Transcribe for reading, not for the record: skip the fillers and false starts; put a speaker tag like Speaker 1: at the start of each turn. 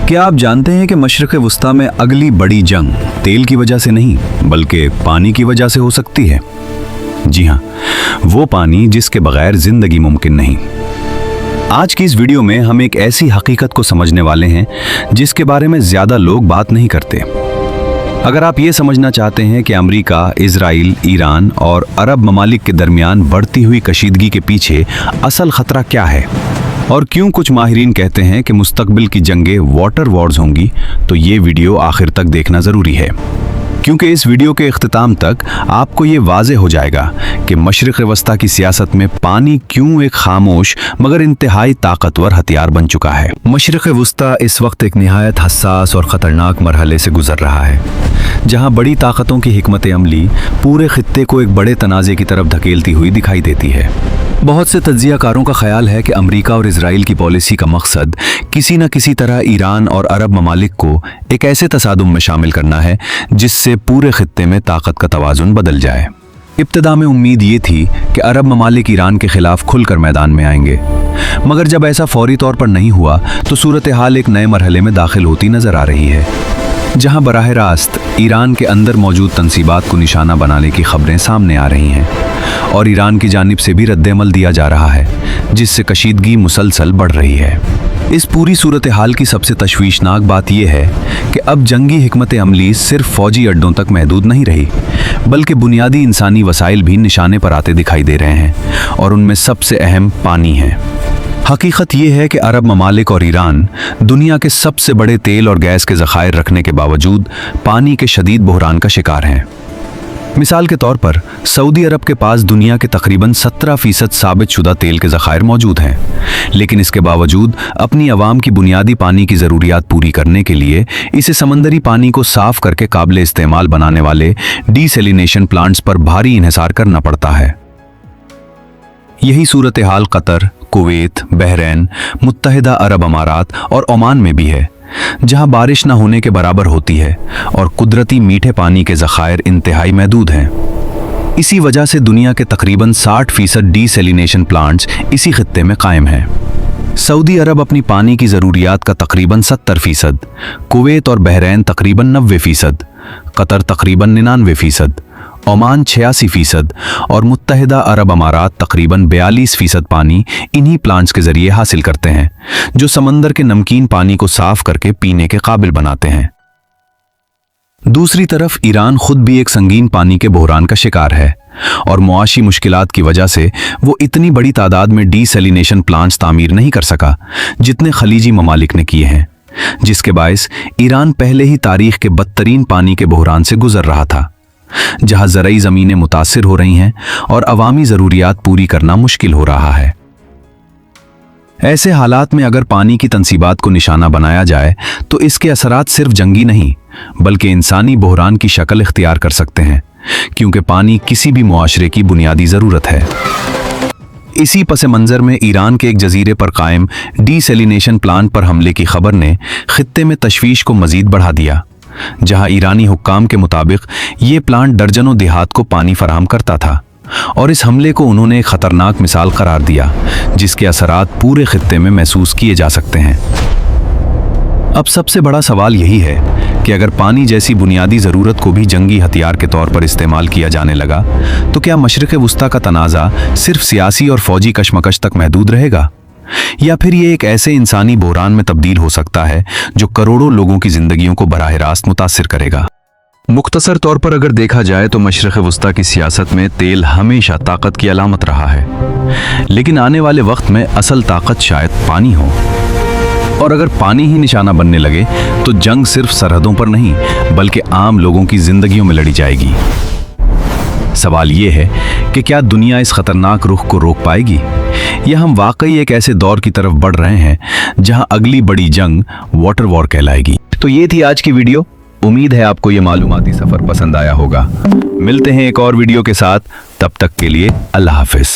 Speaker 1: क्या आप जानते हैं कि मशरिक़ वस्ता में अगली बड़ी जंग तेल की वजह से नहीं बल्कि पानी की वजह से हो सकती है? जी हाँ, वो पानी जिसके बगैर जिंदगी मुमकिन नहीं। आज की इस वीडियो में हम एक ऐसी हकीकत को समझने वाले हैं जिसके बारे में ज्यादा लोग बात नहीं करते। अगर आप ये समझना चाहते हैं कि अमेरिका, इजराइल, ईरान और अरब ममालिक के दरमियान बढ़ती हुई कशीदगी के पीछे असल खतरा क्या है और क्यों कुछ माहिरीन कहते हैं कि मुस्तकबिल की जंगें वाटर वॉर्स होंगी, तो ये वीडियो आखिर तक देखना ज़रूरी है, क्योंकि इस वीडियो के इख्तिताम तक आपको ये वाज़े हो जाएगा कि मशरिक़ वस्ता की सियासत में पानी क्यों एक खामोश मगर इंतहाई ताकतवर हथियार बन चुका है। मशरिक़ वस्ता इस वक्त एक निहायत हसास और ख़तरनाक मरहले से गुजर रहा है, जहाँ बड़ी ताकतों की हिकमत अमली पूरे खित्ते को एक बड़े तनाज़े की तरफ धकेलती हुई दिखाई देती है। बहुत से तज्ज़ियाकारों का ख्याल है कि अमेरिका और इजराइल की पॉलिसी का मकसद किसी न किसी तरह ईरान और अरब ममालिक को एक ऐसे तसादुम में शामिल करना है जिससे पूरे खित्ते में ताकत का तवाज़ुन बदल जाए। इब्तिदा में उम्मीद ये थी कि अरब ममालिक ईरान के खिलाफ खुलकर मैदान में आएंगे, मगर जब ऐसा फौरी तौर पर नहीं हुआ तो सूरत हाल एक नए मरहले में दाखिल होती नजर आ रही है, जहां बराह रास्त ईरान के अंदर मौजूद तंसीबात को निशाना बनाने की खबरें सामने आ रही हैं और ईरान की जानिब से भी रद्द-ए-अमल दिया जा रहा है, जिससे कशीदगी मुसलसल बढ़ रही है। इस पूरी सूरत हाल की सबसे तशवीशनाक बात यह है कि अब जंगी हिकमत अमली सिर्फ फौजी अड्डों तक महदूद नहीं रही, बल्कि बुनियादी इंसानी वसाइल भी निशाने पर आते दिखाई दे रहे हैं और उनमें सबसे अहम पानी है। हकीकत यह है कि अरब ममालिक और ईरान दुनिया के सबसे बड़े तेल और गैस के ज़खायर रखने के बावजूद पानी के शदीद बहरान का शिकार हैं। मिसाल के तौर पर सऊदी अरब के पास दुनिया के तकरीबन 17% साबित शुदा तेल के ज़खायर मौजूद हैं, लेकिन इसके बावजूद अपनी आवाम की बुनियादी पानी की ज़रूरियात पूरी करने के लिए इसे समंदरी पानी को साफ करके काबिल इस्तेमाल बनाने वाले डीसैलिनेशन प्लांट्स पर भारी इन्हिसार करना पड़ता है। यही सूरत हाल कतर, कुवैत, बहरैन, मुत्तहिदा अरब अमारात और ओमान में भी है, जहां बारिश न होने के बराबर होती है और कुदरती मीठे पानी के ज़खायर इंतहाई महदूद हैं। इसी वजह से दुनिया के तकरीबन 60% डीसैलिनेशन प्लांट्स इसी खित्ते में कायम हैं। सऊदी अरब अपनी पानी की ज़रूरियात का तकरीबन 70%, कुवैत और बहरैन तकरीबन 90%, कतर तकरीबन 99%, ओमान 86% और मुत्तहिदा अरब अमारात तकरीबन 42% पानी इन्हीं प्लांट्स के जरिए हासिल करते हैं, जो समंदर के नमकीन पानी को साफ करके पीने के काबिल बनाते हैं। दूसरी तरफ ईरान खुद भी एक संगीन पानी के बहरान का शिकार है और मुआशी मुश्किलात की वजह से वो इतनी बड़ी तादाद में डीसैलिनेशन प्लांट्स तामीर नहीं कर सका जितने खलीजी ममालिक ने किए हैं, जिसके बायस ईरान पहले ही तारीख के बदतरीन पानी के बहरान से गुजर रहा था, जहां ज़रई ज़मीनें मुतासिर हो रही हैं और अवामी ज़रूरियात पूरी करना मुश्किल हो रहा है। ऐसे हालात में अगर पानी की तंसीबात को निशाना बनाया जाए तो इसके असरात सिर्फ जंगी नहीं बल्कि इंसानी बहरान की शक्ल इख्तियार कर सकते हैं, क्योंकि पानी किसी भी मुआशरे की बुनियादी ज़रूरत है। इसी पस मंज़र में ईरान के एक जजीरे पर कायम डीसैलिनेशन प्लांट पर हमले की खबर ने खित्ते में तशवीश को मज़ीद बढ़ा दिया, जहां ईरानी हुक्काम के मुताबिक ये प्लांट दर्जनों देहात को पानी फराहम करता था और इस हमले को उन्होंने एक ख़तरनाक मिसाल करार दिया जिसके असरात पूरे खित्ते में महसूस किए जा सकते हैं। अब सबसे बड़ा सवाल यही है कि अगर पानी जैसी बुनियादी ज़रूरत को भी जंगी हथियार के तौर पर इस्तेमाल किया जाने लगा तो क्या मशरिक़ वस्ता का तनाज़ा सिर्फ सियासी और फ़ौजी कशमकश तक महदूद रहेगा, या फिर ये एक ऐसे इंसानी बहरान में तब्दील हो सकता है जो करोड़ों लोगों की जिंदगियों को बराह रास्त मुतासिर करेगा। मुख्तसर तौर पर अगर देखा जाए तो मशरिक़ वस्ता की सियासत में तेल हमेशा ताकत की अलामत रहा है, लेकिन आने वाले वक्त में असल ताकत शायद पानी हो, और अगर पानी ही निशाना बनने लगे तो जंग सिर्फ सरहदों पर नहीं बल्कि आम लोगों की जिंदगियों में लड़ी जाएगी। सवाल ये है कि क्या दुनिया इस खतरनाक रुख को रोक पाएगी, या हम वाकई एक ऐसे दौर की तरफ बढ़ रहे हैं जहां अगली बड़ी जंग वाटर वॉर कहलाएगी। तो ये थी आज की वीडियो। उम्मीद है आपको ये मालूमाती सफर पसंद आया होगा। मिलते हैं एक और वीडियो के साथ, तब तक के लिए अल्लाह हाफिज।